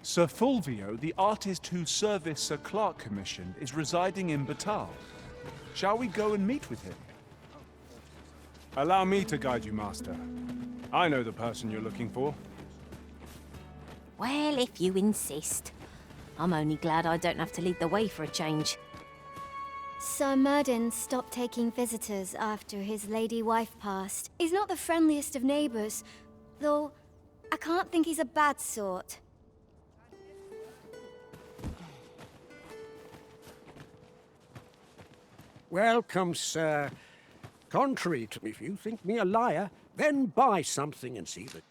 Sir Fulvio, the artist whose service Sir Clark commissioned, is residing in Batal. Shall we go and meet with him? Allow me to guide you, Master. I know the person you're looking for. Well, if you insist. I'm only glad I don't have to lead the way for a change. Sir Murdin stopped taking visitors after his lady wife passed. He's not the friendliest of neighbors, though I can't think he's a bad sort. Welcome, sir. Contrary to if you think me a liar, then buy something and see the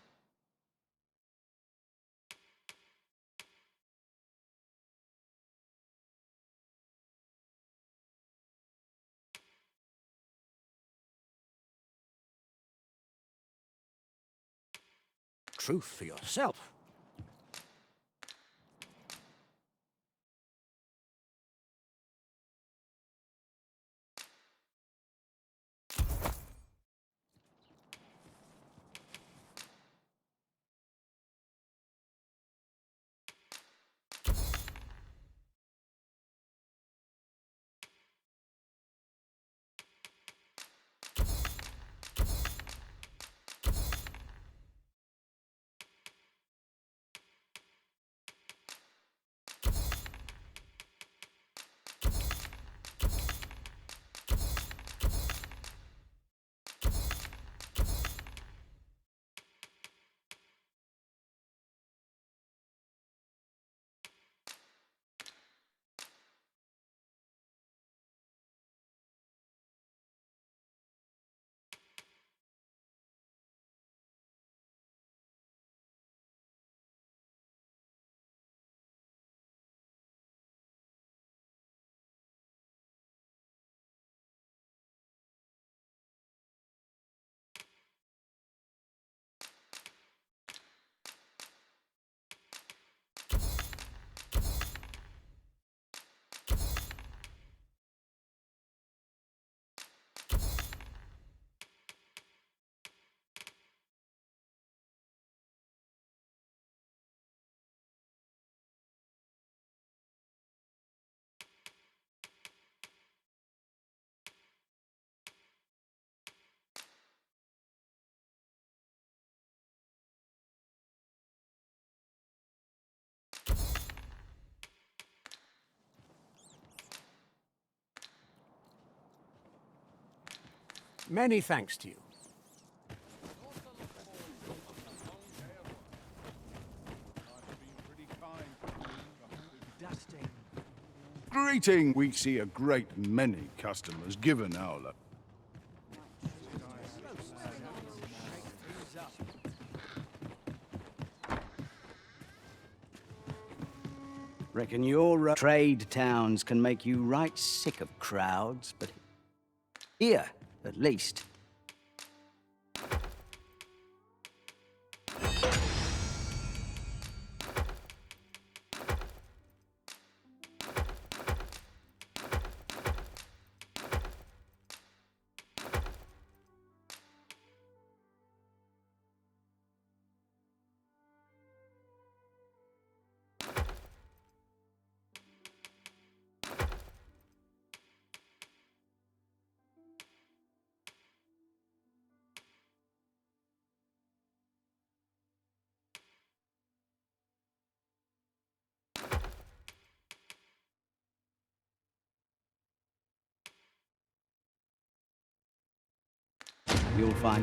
truth for yourself. Many thanks to you. Greeting! We see a great many customers given our luck. Reckon your trade towns can make you right sick of crowds, but here, at least. You'll find.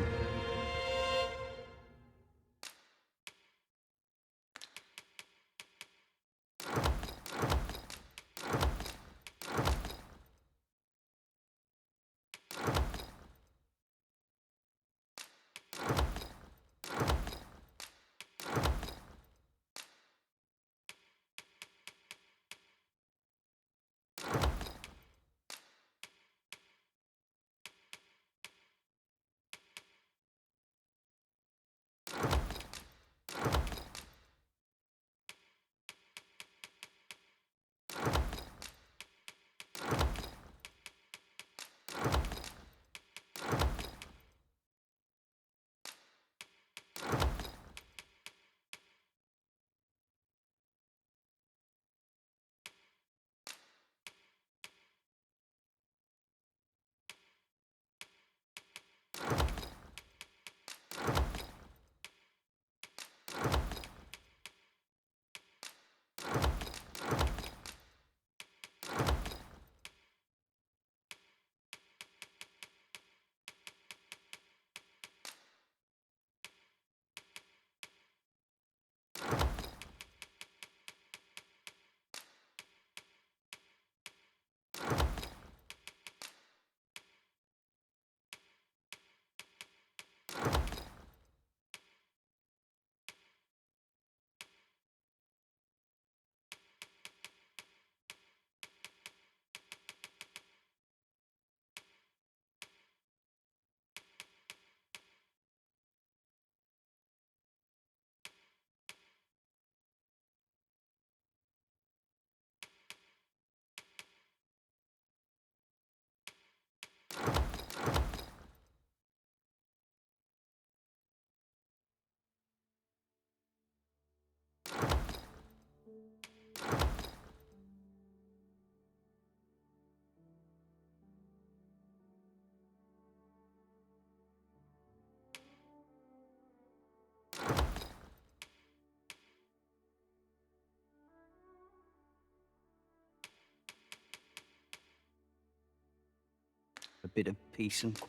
bit of peace and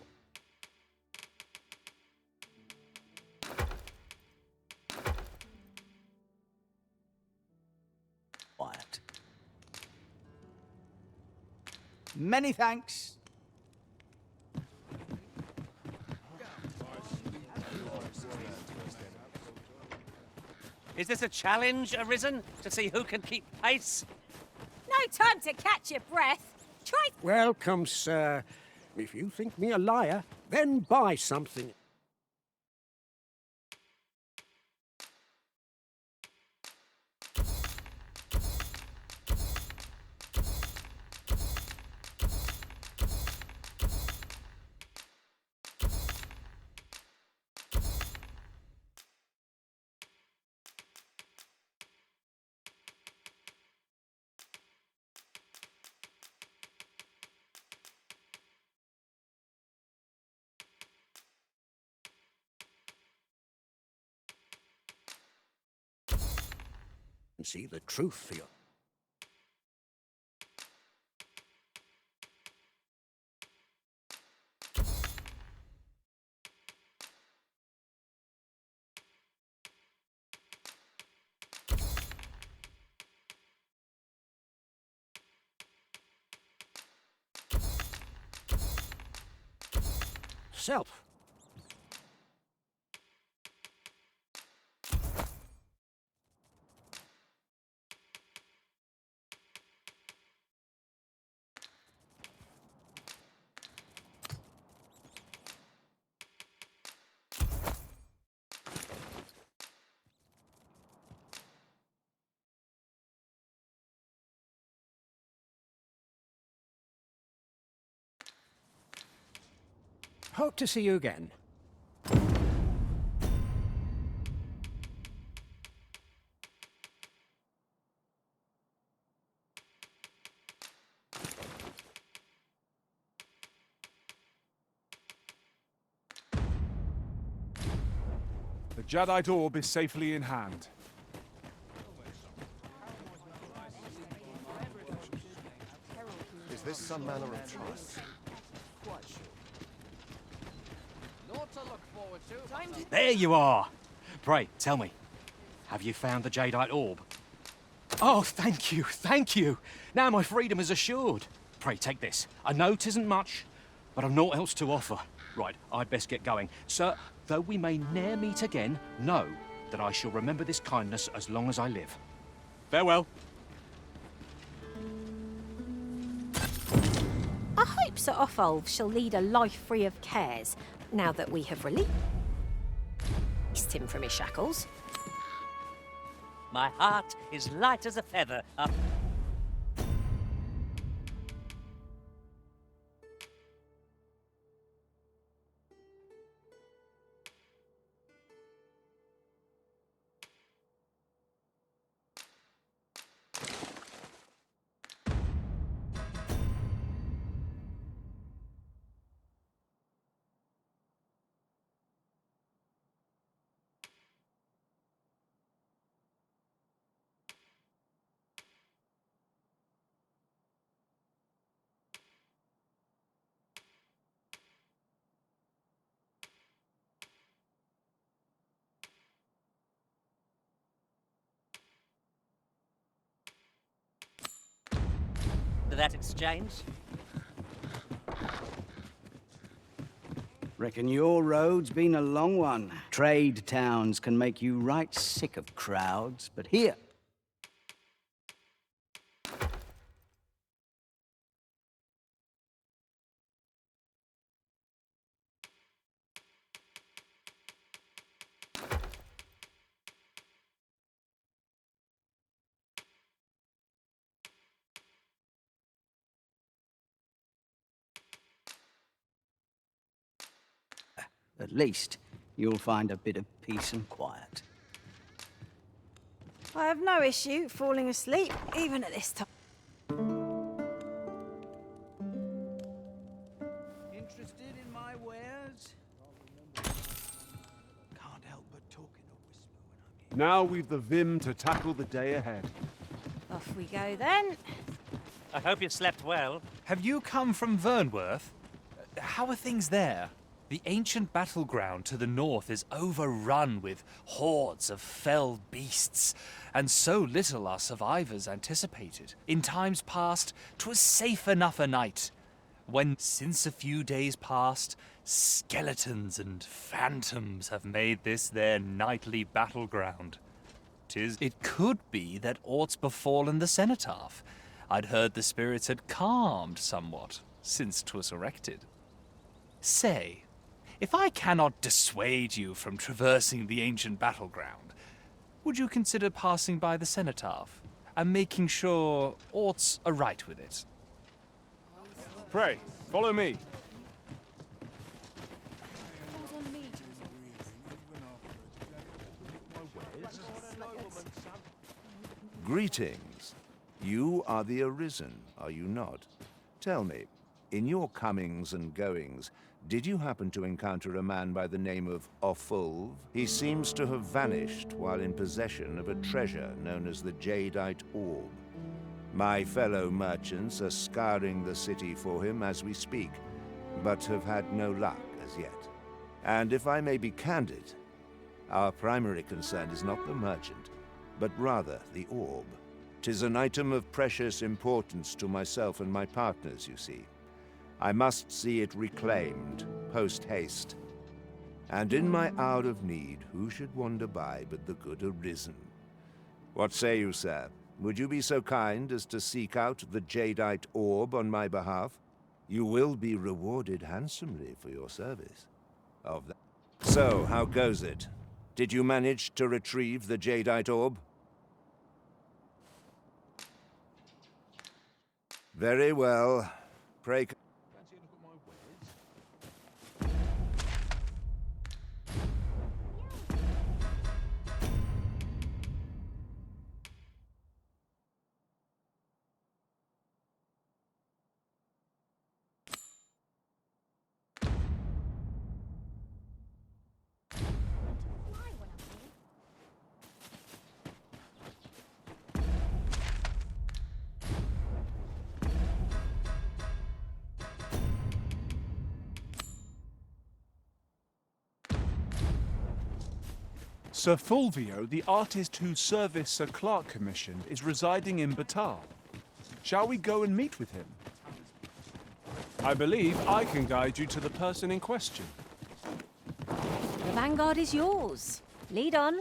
quiet. Many thanks. Is this a challenge, Arisen? To see who can keep pace? No time to catch your breath. Try. Welcome, sir. If you think me a liar, then buy something. And see the truth for you. Self. Hope to see you again. The Jadeite orb is safely in hand. Is this some manner of trust? There you are! Pray, tell me, have you found the Jadeite orb? Oh, thank you, thank you! Now my freedom is assured. Pray, take this. I know 'tisn't much, but I've naught else to offer. Right, I'd best get going. Sir, though we may ne'er meet again, know that I shall remember this kindness as long as I live. Farewell. I hope Sir Offalv shall lead a life free of cares, now that we have released him from his shackles. My heart is light as a feather up. That exchange? Reckon your road's been a long one. Trade towns can make you right sick of crowds, but here... At least, you'll find a bit of peace and quiet. I have no issue falling asleep, even at this time. Interested in my wares? Can't help but talk in a whisper when I'm... Now we've the vim to tackle the day ahead. Off we go then. I hope you slept well. Have you come from Vernworth? how are things there? The ancient battleground to the north is overrun with hordes of fell beasts, and so little are survivors anticipated. In times past, 'twas safe enough a night, when since a few days past, skeletons and phantoms have made this their nightly battleground. It could be that aught's befallen the cenotaph. I'd heard the spirits had calmed somewhat since 'twas erected. Say, if I cannot dissuade you from traversing the ancient battleground, would you consider passing by the cenotaph and making sure aught's aright with it? Pray, follow me. Greetings. You are the Arisen, are you not? Tell me, in your comings and goings, did you happen to encounter a man by the name of Offulv? He seems to have vanished while in possession of a treasure known as the Jadeite Orb. My fellow merchants are scouring the city for him as we speak, but have had no luck as yet. And if I may be candid, our primary concern is not the merchant, but rather the orb. 'Tis an item of precious importance to myself and my partners, you see. I must see it reclaimed, post-haste. And in my hour of need, who should wander by but the good Arisen? What say you, sir? Would you be so kind as to seek out the Jadeite Orb on my behalf? You will be rewarded handsomely for your service. So, how goes it? Did you manage to retrieve the Jadeite Orb? Very well. Pray... Sir Fulvio, the artist whose service Sir Clark commissioned, is residing in Batal. Shall we go and meet with him? I believe I can guide you to the person in question. The vanguard is yours. Lead on.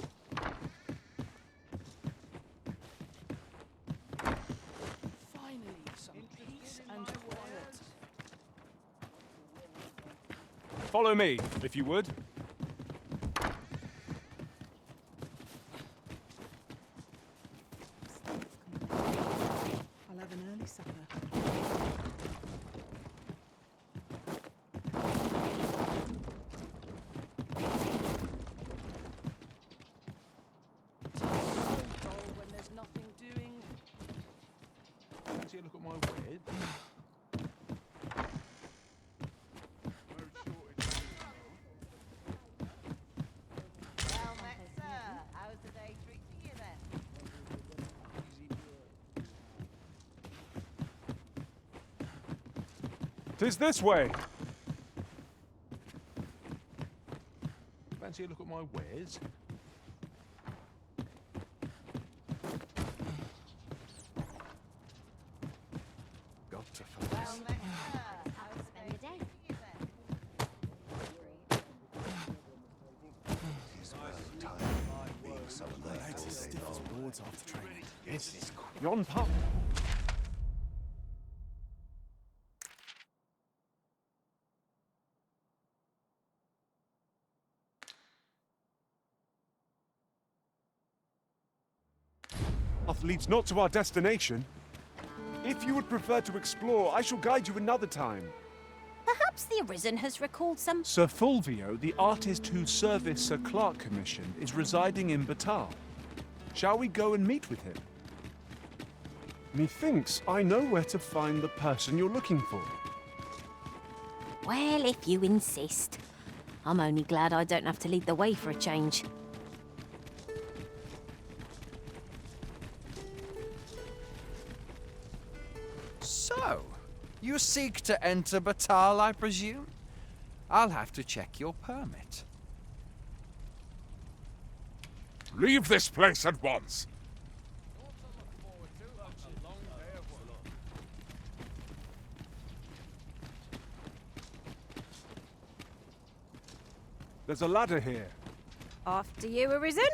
Finally, some peace and quiet. Follow me, if you would. I'll have an early supper. When there's nothing doing. Fancy a look at my weird? Well met, sir. How's the day treating you then? Tis this way. Fancy a look at my wares? Got to focus. Well met, sir. How's the day treating you then? Yon pub. Path leads not to our destination. If you would prefer to explore, I shall guide you another time. Perhaps the Arisen has recalled some... Sir Fulvio, the artist whose service Sir Clark commissioned, is residing in Batal. Shall we go and meet with him? Methinks I know where to find the person you're looking for. Well, if you insist. I'm only glad I don't have to lead the way for a change. So, You seek to enter Batal, I presume? I'll have to check your permit. Leave this place at once! There's a ladder here. After you, Arisen.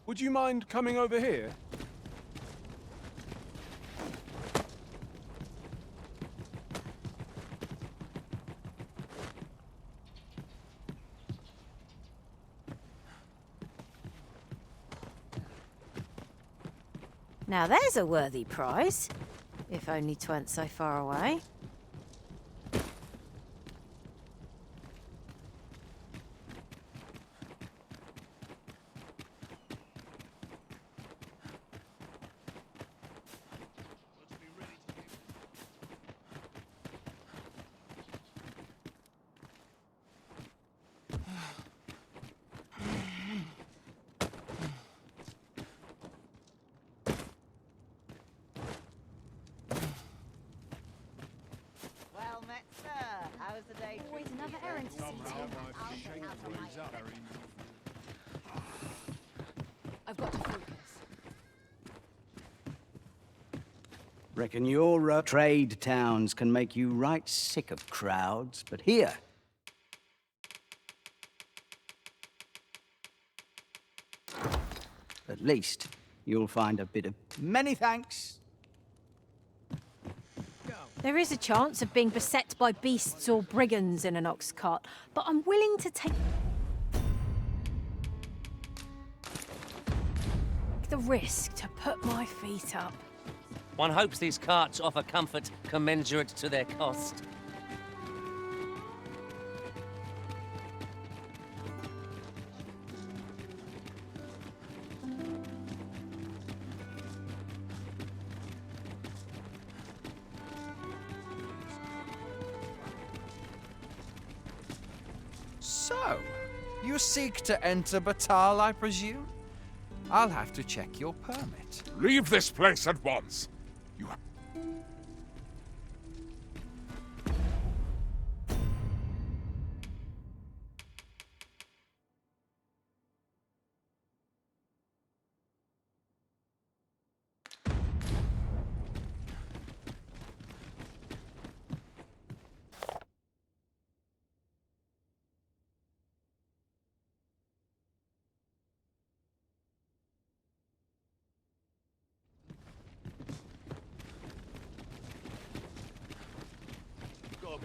Would you mind coming over here? Now there's a worthy prize. If only 'tweren't so far away. Well met, sir. How was the day? Always another errand to see to. I've got to focus. Reckon your trade towns can make you right sick of crowds, but here, at least, you'll find a bit of many thanks. There is a chance of being beset by beasts or brigands in an ox cart, but I'm willing to take the risk to put my feet up. One hopes these carts offer comfort commensurate to their cost. So, you seek to enter Batal, I presume? I'll have to check your permit. Leave this place at once! You have...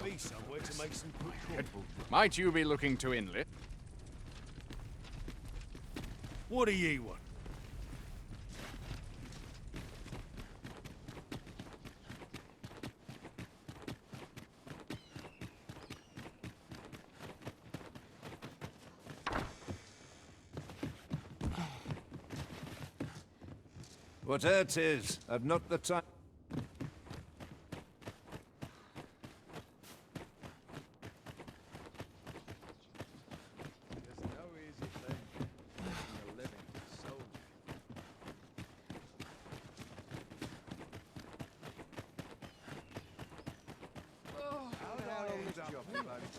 Be somewhere to make some quick calls. Might you be looking to inlet? What do ye want? Whate'er 'tis, I've not the time.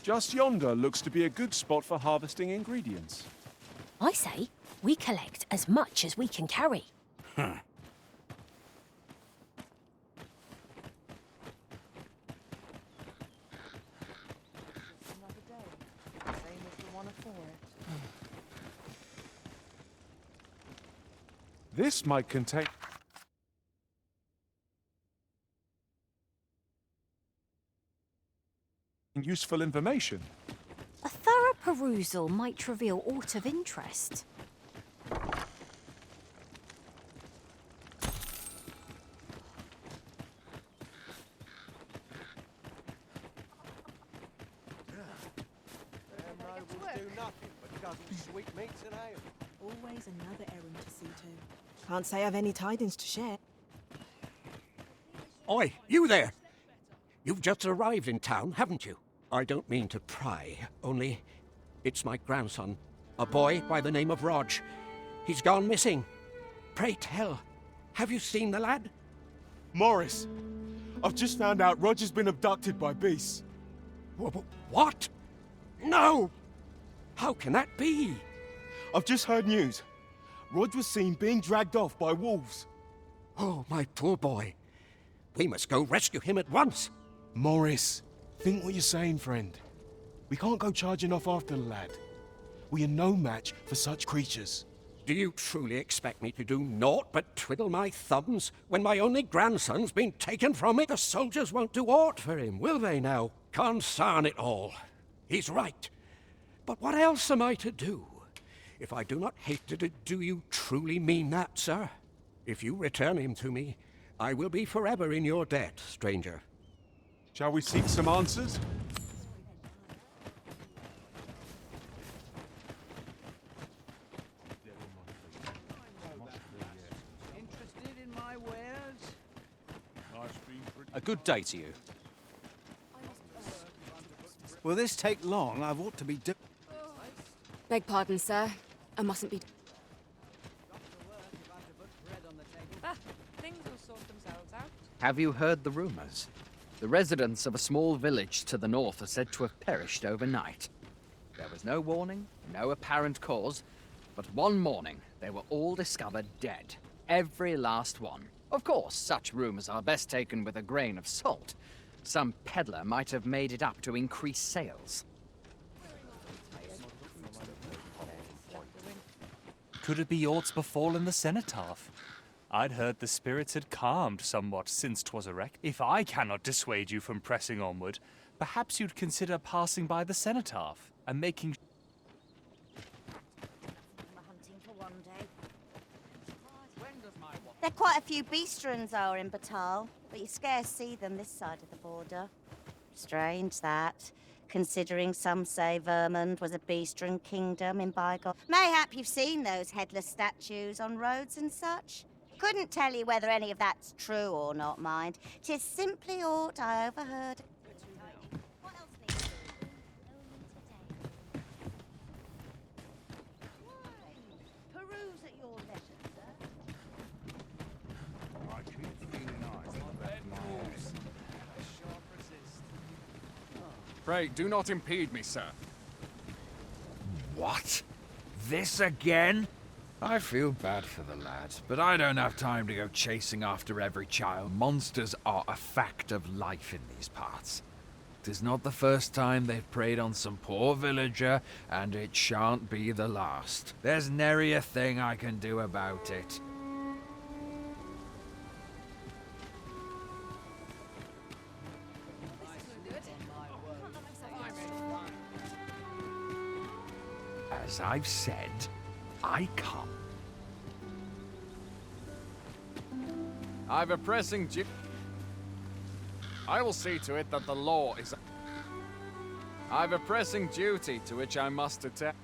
Just yonder looks to be a good spot for harvesting ingredients. I say we collect as much as we can carry. Another day. Same as the one before it. This might contain... useful information. A thorough Perusal might reveal aught of interest. Always another errand to see to. Can't say I've any tidings to share. Oi, you there! You've just arrived in town, haven't you? I don't mean to pry, only it's my grandson, a boy by the name of Rog. He's gone missing. Pray tell, have you seen the lad? Morris, I've just found out Roger's been abducted by beasts. What? No! How can that be? I've just heard news. Rog was seen being dragged off by wolves. Oh, my poor boy. We must go rescue him at once. Morris, think what you're saying, friend. We can't go charging off after the lad. We are no match for such creatures. Do you truly expect me to do naught but twiddle my thumbs when my only grandson's been taken from me? The soldiers won't do aught for him, will they now? Consarn it all. He's right. But what else am I to do? If I do not hate it, do you truly mean that, sir? If you return him to me, I will be forever in your debt, stranger. Shall we seek some answers? Interested in my wares? A good day to you. Will this take long? I've ought to be Beg pardon, sir. I mustn't be... Things will sort themselves out. Have you heard the rumors? The residents of a small village to the north are said to have perished overnight. There was no warning, no apparent cause, but one morning they were all discovered dead. Every last one. Of course, such rumors are best taken with a grain of salt. Some peddler might have made it up to increase sales. Could it be aught's befallen the cenotaph? I'd heard the spirits had calmed somewhat since 'twas erect. If I cannot dissuade you from pressing onward, perhaps you'd consider passing by the cenotaph and making... There are quite a few beastrons are in Batal, but you scarce see them this side of the border. Strange that, considering some say Vermund was a beastron kingdom in bygone. Mayhap you've seen those headless statues on roads and such. Couldn't tell you whether any of that's true or not, mind. 'Tis simply aught I overheard. What else needs doing? Peruse at your leisure, sir. Pray, do not impede me, sir. What? This again? I feel bad for the lad, but I don't have time to go chasing after every child. Monsters are a fact of life in these parts. 'Tis not the first time they've preyed on some poor villager, and it shan't be the last. There's nary a thing I can do about it. As I've said, I come. I've a pressing duty. I will see to it that the law is... I've a pressing duty to which I must attend.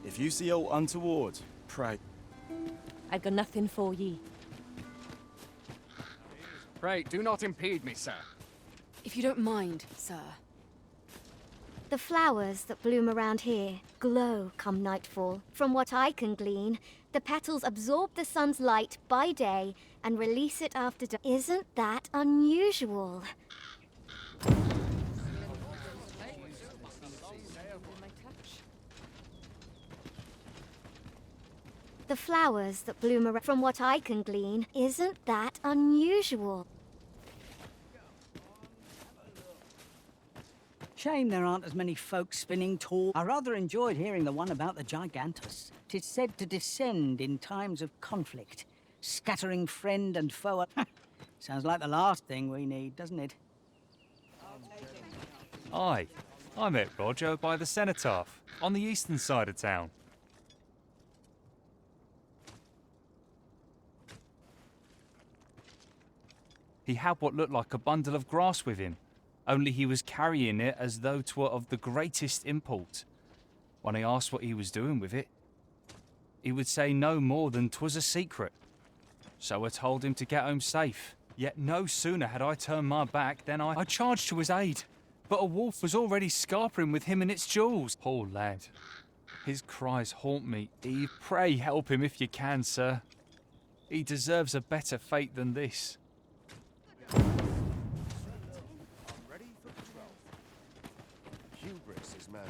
If you see aught untoward, pray. I've got nothing for ye. Pray, do not impede me, sir. If you don't mind, sir. The flowers that bloom around here glow come nightfall. From what I can glean, the petals absorb the sun's light by day and release it after dark. Isn't that unusual? The flowers that bloom around, from what I can glean, isn't that unusual? Shame there aren't as many folk spinning tall. I rather enjoyed hearing the one about the Gigantus. 'Tis said to descend in times of conflict, scattering friend and foe. Sounds like the last thing we need, doesn't it? Aye, I met Roger by the cenotaph, on the eastern side of town. He had what looked like a bundle of grass with him, only he was carrying it as though 'twere of the greatest import. When I asked what he was doing with it, he would say no more than 'twas a secret. So I told him to get home safe. Yet no sooner had I turned my back than I charged to his aid. But a wolf was already scarpering with him and its jewels. Poor lad. His cries haunt me. Eve, pray help him if you can, sir. He deserves a better fate than this.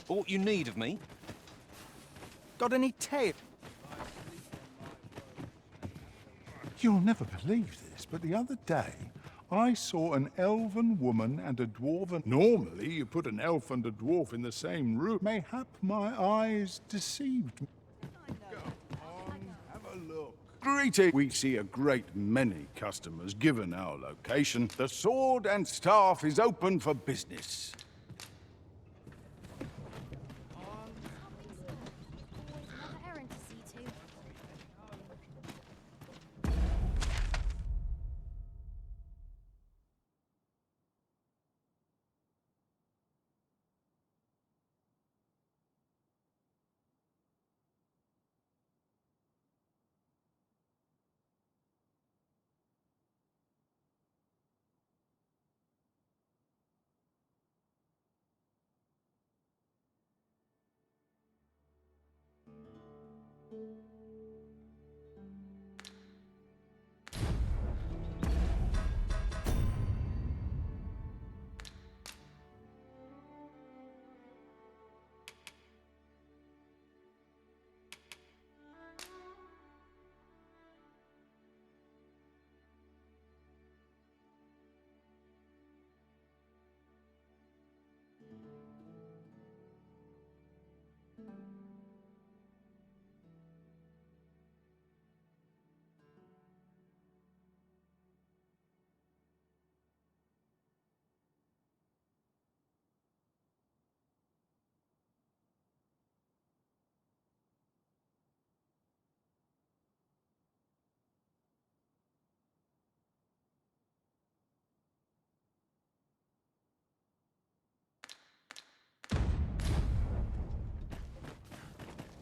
Aught you need of me? Got any tape? You'll never believe this, but the other day I saw an elven woman and a dwarven. Normally you put an elf and a dwarf in the same room. Mayhap my eyes deceived me. Have a look. Greeting! We see a great many customers given our location. The sword and staff is open for business.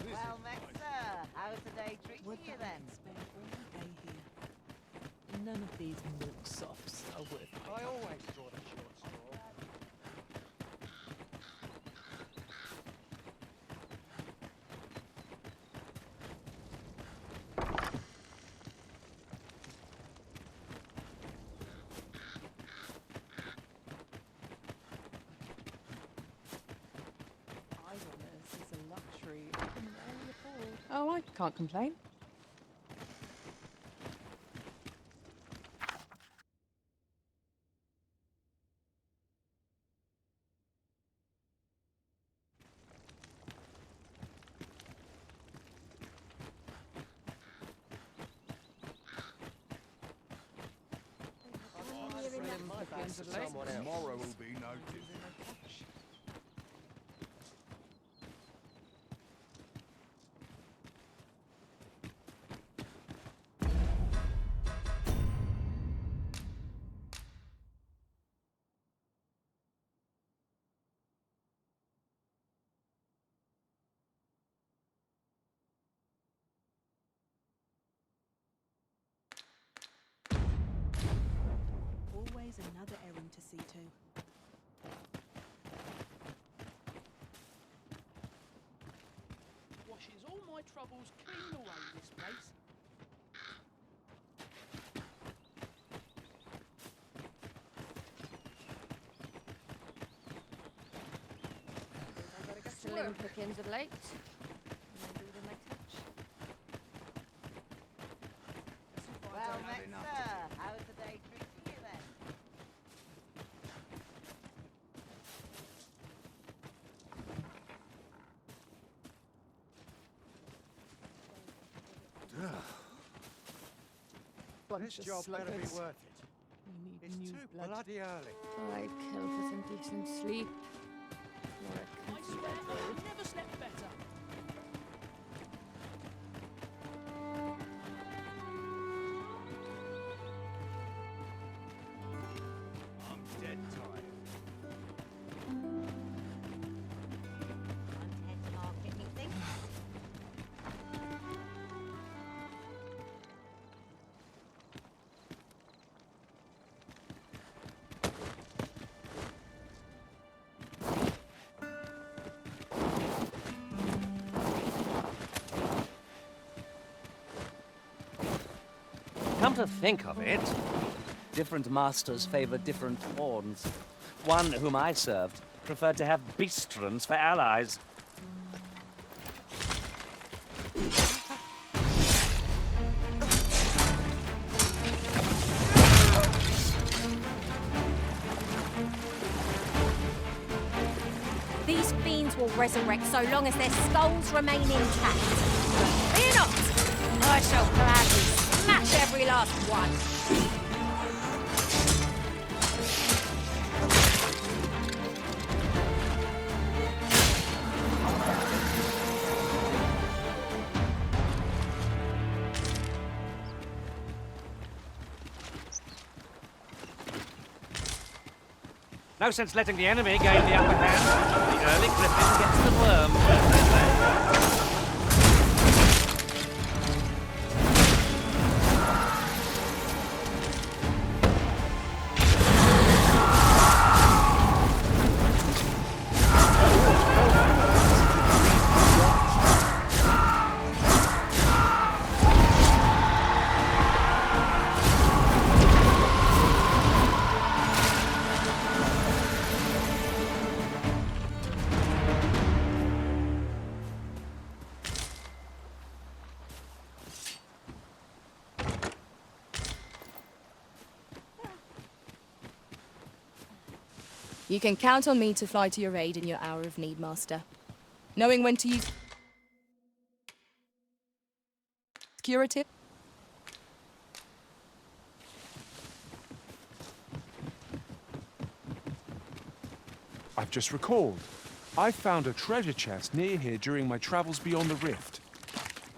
Well met, sir. How's the day treating you then? Spend all day here. None of these milk-softs are worth it. I always draw the short straw. Idleness is a luxury I can rarely afford. Oh, I can't complain. Tomorrow will be no different. Always another errand to see to. Washes all my troubles clean away, this place. Slim pickings of late. Maybe they may touch. Well met, sir. How's the day treating you then? This job better be worth it. bloody early. I kill for some decent sleep. I swear I've never slept better. I'm dead tired. Content market, methinks. Come to think of it, different masters favor different horns. One whom I served preferred to have beastrons for allies. These fiends will resurrect so long as their skulls remain intact. Fear not! I shall gladly smash every last one. No sense letting the enemy gain the upper hand. The early griffin gets the worm. You can count on me to fly to your aid in your hour of need, Master. Knowing when to use curative. I've just recalled. I found a treasure chest near here during my travels beyond the rift.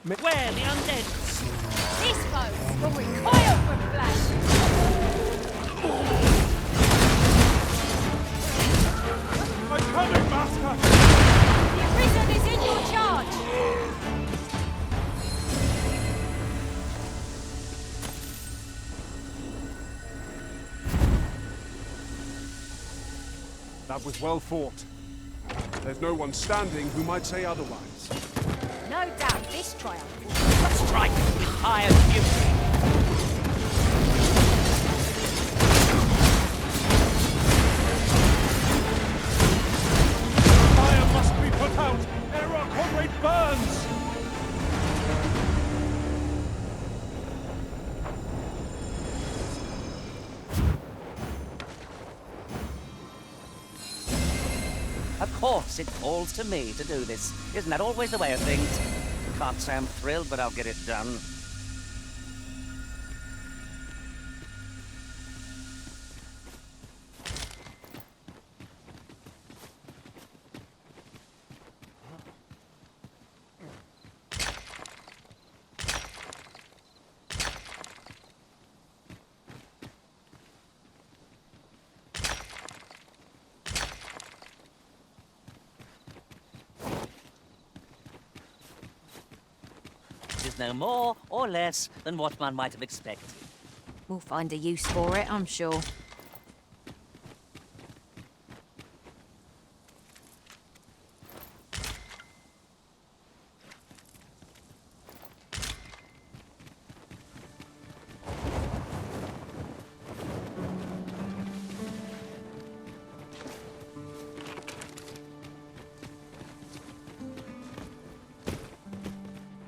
Where the undead? These foes will recoil from flesh. I'm coming, Master! The Arisen is in your charge. That was well fought. There's no one standing who might say otherwise. No doubt this triumph will Strike with higher beauty. Fire must be put out ere our comrade burns! Of course, it falls to me to do this. Isn't that always the way of things? Can't say I'm thrilled, but I'll get it done. Is no more or less than what one might have expected. We'll find a use for it, I'm sure.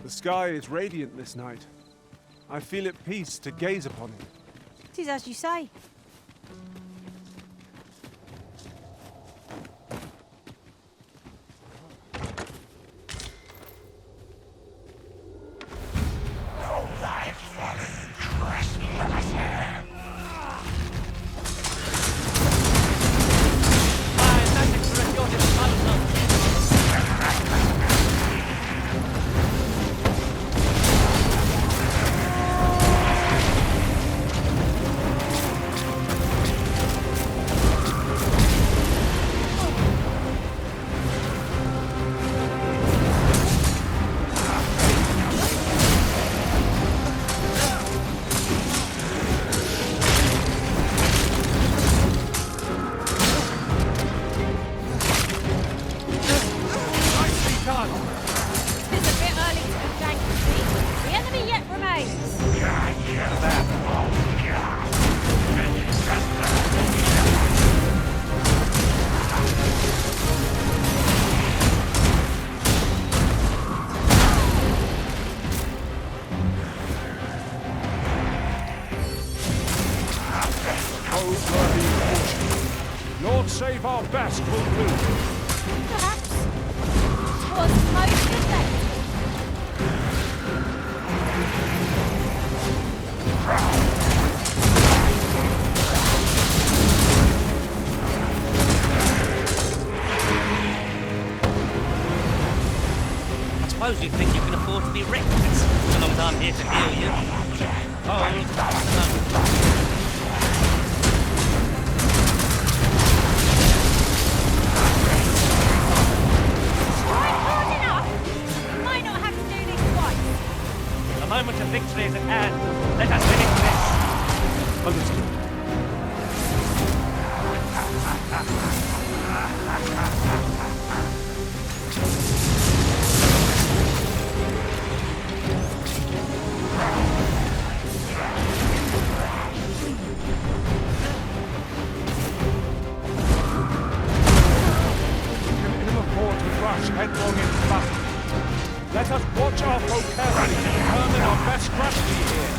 The sky is radiant this night. I feel at peace to gaze upon it. 'Tis as you say. God save our best will do. Perhaps 'twas most effective. I suppose you think you can afford to be reckless, so long as I'm here to heal you. Hard enough. Might not have to do this twice. The moment of victory is at hand. Let us finish this. Understood. Headlong into battle. Let us watch our foe carefully to determine our best strategy here.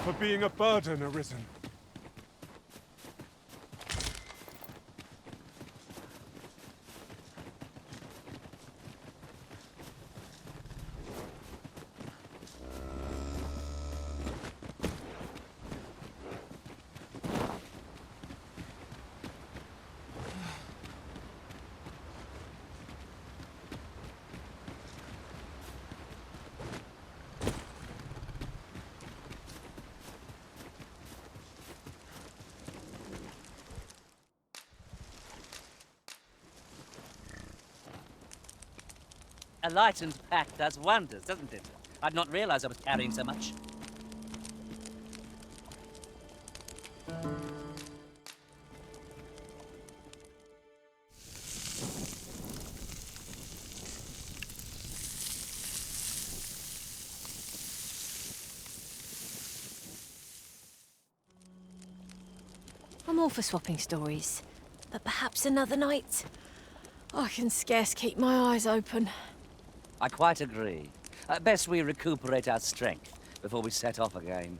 For being a burden, Arisen. A lightened pack does wonders, doesn't it? I'd not realized I was carrying so much. I'm all for swapping stories, but perhaps another night. I can scarce keep my eyes open. I quite agree. Best we recuperate our strength before we set off again.